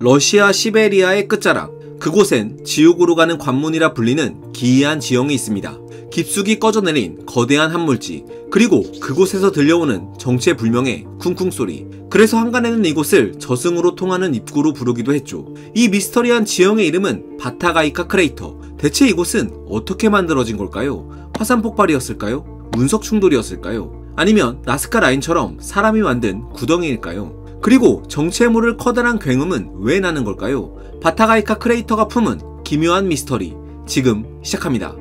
러시아 시베리아의 끝자락, 그곳엔 지옥으로 가는 관문이라 불리는 기이한 지형이 있습니다. 깊숙이 꺼져내린 거대한 함몰지, 그리고 그곳에서 들려오는 정체불명의 쿵쿵 소리. 그래서 한간에는 이곳을 저승으로 통하는 입구로 부르기도 했죠. 이 미스터리한 지형의 이름은 바타가이카 크레이터. 대체 이곳은 어떻게 만들어진 걸까요? 화산 폭발이었을까요? 운석 충돌이었을까요? 아니면 나스카 라인처럼 사람이 만든 구덩이일까요? 그리고 정체에 모를 커다란 굉음은 왜 나는 걸까요? 바타가이카 크레이터가 품은 기묘한 미스터리, 지금 시작합니다.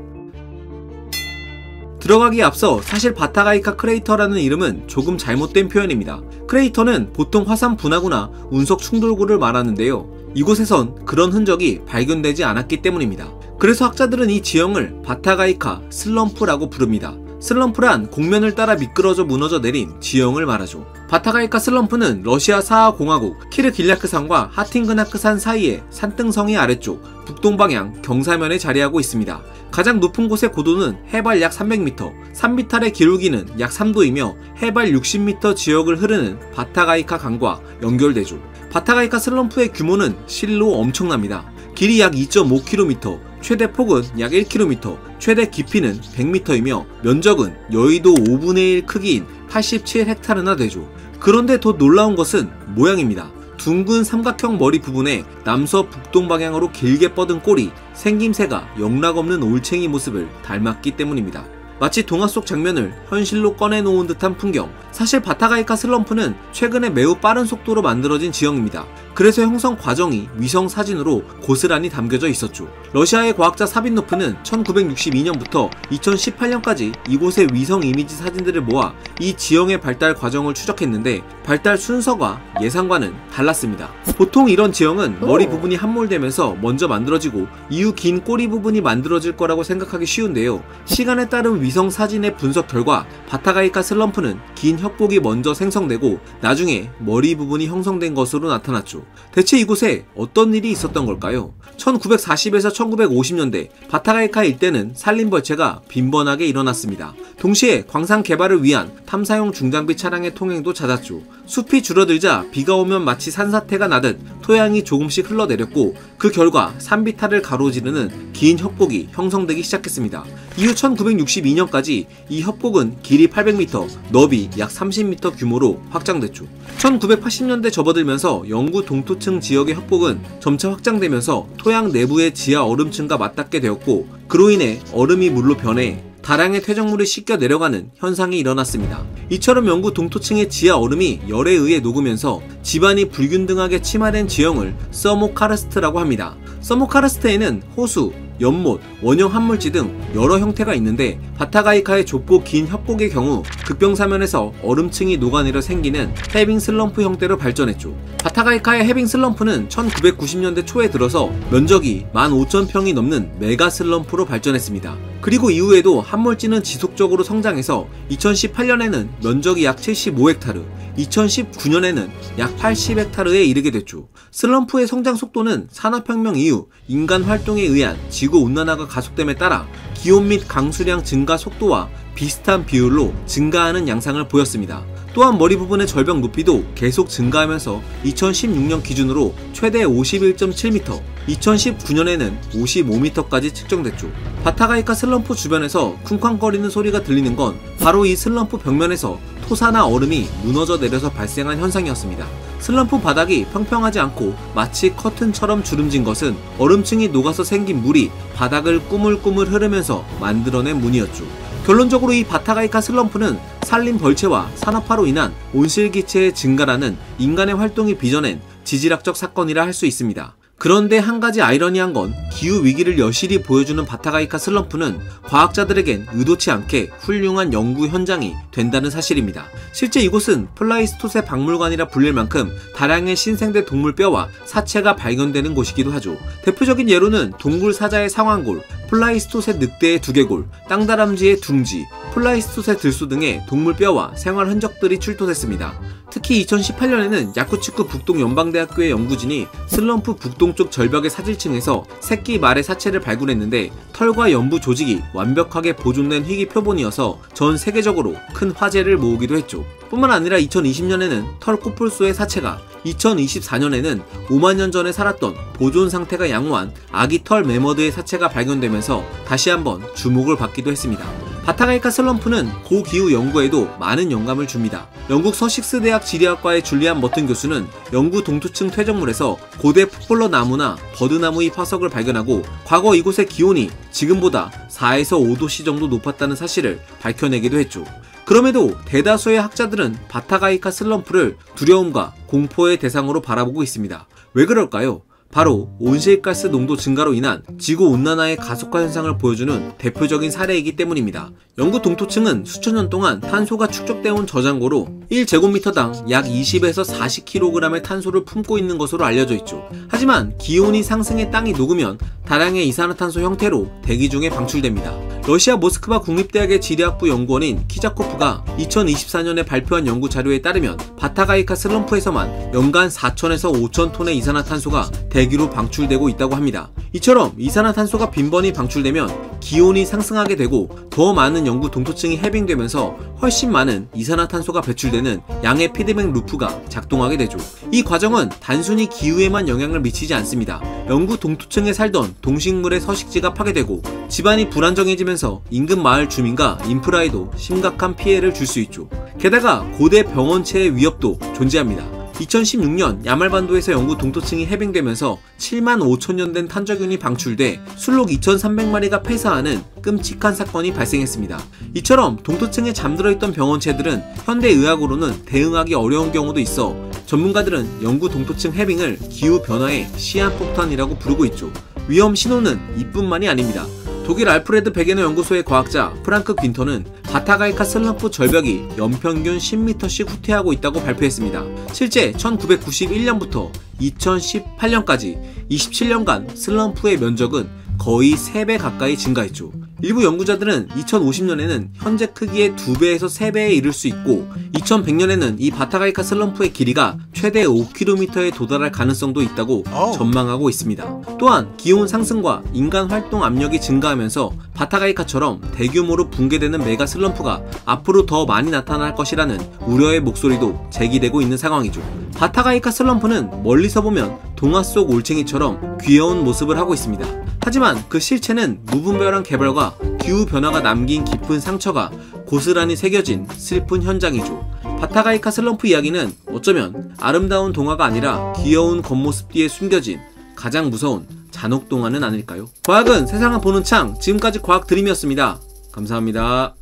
들어가기에 앞서 사실 바타가이카 크레이터라는 이름은 조금 잘못된 표현입니다. 크레이터는 보통 화산 분화구나 운석 충돌구를 말하는데요. 이곳에선 그런 흔적이 발견되지 않았기 때문입니다. 그래서 학자들은 이 지형을 바타가이카 슬럼프라고 부릅니다. 슬럼프란 곡면을 따라 미끄러져 무너져 내린 지형을 말하죠. 바타가이카 슬럼프는 러시아 사하공화국 키르길야크산과 하팅그나크산 사이의 산등성이 아래쪽 북동방향 경사면에 자리하고 있습니다. 가장 높은 곳의 고도는 해발 약 300m, 산비탈의 기울기는 약 3도이며 해발 60m 지역을 흐르는 바타가이카 강과 연결되죠. 바타가이카 슬럼프의 규모는 실로 엄청납니다. 길이 약 2.5km, 최대 폭은 약 1km, 최대 깊이는 100m이며 면적은 여의도 5분의 1 크기인 87헥타르나 되죠. 그런데 더 놀라운 것은 모양입니다. 둥근 삼각형 머리 부분에 남서북동 방향으로 길게 뻗은 꼬리, 생김새가 영락없는 올챙이 모습을 닮았기 때문입니다. 마치 동화 속 장면을 현실로 꺼내놓은 듯한 풍경. 사실 바타가이카 슬럼프는 최근에 매우 빠른 속도로 만들어진 지형입니다. 그래서 형성 과정이 위성 사진으로 고스란히 담겨져 있었죠. 러시아의 과학자 사빈노프는 1962년부터 2018년까지 이곳의 위성 이미지 사진들을 모아 이 지형의 발달 과정을 추적했는데 발달 순서가 예상과는 달랐습니다. 보통 이런 지형은 머리 부분이 함몰되면서 먼저 만들어지고 이후 긴 꼬리 부분이 만들어질 거라고 생각하기 쉬운데요. 시간에 따른 위성 사진의 분석 결과 바타가이카 슬럼프는 긴 협곡이 먼저 생성되고 나중에 머리 부분이 형성된 것으로 나타났죠. 대체 이곳에 어떤 일이 있었던 걸까요? 1940에서 1950년대 바타가이카 일대는 산림벌채가 빈번하게 일어났습니다. 동시에 광산 개발을 위한 탐사용 중장비 차량의 통행도 잦았죠. 숲이 줄어들자 비가 오면 마치 산사태가 나듯 토양이 조금씩 흘러내렸고 그 결과 산비탈을 가로지르는 긴 협곡이 형성되기 시작했습니다. 이후 1962년까지 이 협곡은 길이 800m, 너비 약 30m 규모로 확장됐죠. 1980년대 접어들면서 영구 동토층 지역의 협곡은 점차 확장되면서 토양 내부의 지하 얼음층과 맞닿게 되었고 그로 인해 얼음이 물로 변해 다량의 퇴적물이 씻겨 내려가는 현상이 일어났습니다. 이처럼 영구 동토층의 지하 얼음이 열에 의해 녹으면서 지반이 불균등하게 침하된 지형을 서모카르스트라고 합니다. 서모카르스트에는 호수, 연못, 원형 함물지 등 여러 형태가 있는데 바타가이카의 좁고 긴 협곡의 경우 극병사면에서 얼음층이 녹아내려 생기는 해빙 슬럼프 형태로 발전했죠. 바타가이카의 해빙 슬럼프는 1990년대 초에 들어서 면적이 15,000평이 넘는 메가 슬럼프로 발전했습니다. 그리고 이후에도 함몰지는 지속적으로 성장해서 2018년에는 면적이 약 75헥타르, 2019년에는 약 80헥타르에 이르게 됐죠. 슬럼프의 성장 속도는 산업혁명 이후 인간 활동에 의한 지구온난화가 가속됨에 따라 기온 및 강수량 증가 속도와 비슷한 비율로 증가하는 양상을 보였습니다. 또한 머리 부분의 절벽 높이도 계속 증가하면서 2016년 기준으로 최대 51.7m, 2019년에는 55m까지 측정됐죠. 바타가이카 슬럼프 주변에서 쿵쾅거리는 소리가 들리는 건 바로 이 슬럼프 벽면에서 토사나 얼음이 무너져 내려서 발생한 현상이었습니다. 슬럼프 바닥이 평평하지 않고 마치 커튼처럼 주름진 것은 얼음층이 녹아서 생긴 물이 바닥을 꾸물꾸물 흐르면서 만들어낸 문이었죠. 결론적으로 이 바타가이카 슬럼프는 산림 벌채와 산업화로 인한 온실기체의 증가라는 인간의 활동이 빚어낸 지질학적 사건이라 할 수 있습니다. 그런데 한 가지 아이러니한 건 기후위기를 여실히 보여주는 바타가이카 슬럼프는 과학자들에겐 의도치 않게 훌륭한 연구 현장이 된다는 사실입니다. 실제 이곳은 플라이스토세 박물관이라 불릴 만큼 다량의 신생대 동물 뼈와 사체가 발견되는 곳이기도 하죠. 대표적인 예로는 동굴 사자의 상완골, 플라이스토세 늑대의 두개골, 땅다람쥐의 둥지, 플라이스토세 들소 등의 동물 뼈와 생활 흔적들이 출토됐습니다. 특히 2018년에는 야쿠츠크 북동연방대학교의 연구진이 슬럼프 북동쪽 절벽의 사질층에서 새끼 말의 사체를 발굴했는데 털과 연부 조직이 완벽하게 보존된 희귀 표본이어서 전 세계적으로 큰 화제를 모으기도 했죠. 뿐만 아니라 2020년에는 털코뿔소의 사체가, 2024년에는 5만 년 전에 살았던 보존 상태가 양호한 아기 털 매머드의 사체가 발견되면서 다시 한번 주목을 받기도 했습니다. 바타가이카 슬럼프는 고기후 연구에도 많은 영감을 줍니다. 영국 서식스 대학 지리학과의 줄리안 머튼 교수는 영구 동토층 퇴적물에서 고대 포플러 나무나 버드나무 잎 화석을 발견하고 과거 이곳의 기온이 지금보다 4에서 5도씨 정도 높았다는 사실을 밝혀내기도 했죠. 그럼에도 대다수의 학자들은 바타가이카 슬럼프를 두려움과 공포의 대상으로 바라보고 있습니다. 왜 그럴까요? 바로 온실가스 농도 증가로 인한 지구온난화의 가속화 현상을 보여주는 대표적인 사례이기 때문입니다. 영구 동토층은 수천 년 동안 탄소가 축적되어 온 저장고로 1제곱미터당 약 20에서 40kg의 탄소를 품고 있는 것으로 알려져 있죠. 하지만 기온이 상승해 땅이 녹으면 다량의 이산화탄소 형태로 대기 중에 방출됩니다. 러시아 모스크바 국립대학의 지리학부 연구원인 키자코프가 2024년에 발표한 연구 자료에 따르면 바타가이카 슬럼프에서만 연간 4,000에서 5,000톤의 이산화탄소가 대기로 방출되고 있다고 합니다. 이처럼 이산화탄소가 빈번히 방출되면 기온이 상승하게 되고 더 많은 영구 동토층이 해빙되면서 훨씬 많은 이산화탄소가 배출되는 양의 피드백 루프가 작동하게 되죠. 이 과정은 단순히 기후에만 영향을 미치지 않습니다. 영구 동토층에 살던 동식물의 서식지가 파괴되고 집안이 불안정해지면서 인근 마을 주민과 인프라에도 심각한 피해를 줄 수 있죠. 게다가 고대 병원체의 위협도 존재합니다. 2016년 야말반도에서 영구 동토층이 해빙되면서 7만 5천 년 된 탄저균이 방출돼 술록 2,300마리가 폐사하는 끔찍한 사건이 발생했습니다. 이처럼 동토층에 잠들어 있던 병원체들은 현대의학으로는 대응하기 어려운 경우도 있어 전문가들은 영구 동토층 해빙을 기후변화의 시한폭탄이라고 부르고 있죠. 위험 신호는 이뿐만이 아닙니다. 독일 알프레드 베게너 연구소의 과학자 프랑크 귄터는 바타가이카 슬럼프 절벽이 연평균 10m씩 후퇴하고 있다고 발표했습니다. 실제 1991년부터 2018년까지 27년간 슬럼프의 면적은 거의 3배 가까이 증가했죠. 일부 연구자들은 2050년에는 현재 크기의 2배에서 3배에 이를 수 있고 2100년에는 이 바타가이카 슬럼프의 길이가 최대 5km에 도달할 가능성도 있다고 전망하고 있습니다. 또한 기온 상승과 인간 활동 압력이 증가하면서 바타가이카처럼 대규모로 붕괴되는 메가 슬럼프가 앞으로 더 많이 나타날 것이라는 우려의 목소리도 제기되고 있는 상황이죠. 바타가이카 슬럼프는 멀리서 보면 동화 속 올챙이처럼 귀여운 모습을 하고 있습니다. 하지만 그 실체는 무분별한 개발과 기후변화가 남긴 깊은 상처가 고스란히 새겨진 슬픈 현장이죠. 바타가이카 슬럼프 이야기는 어쩌면 아름다운 동화가 아니라 귀여운 겉모습 뒤에 숨겨진 가장 무서운 잔혹 동화는 아닐까요? 과학은 세상을 보는 창, 지금까지 과학 드림이었습니다. 감사합니다.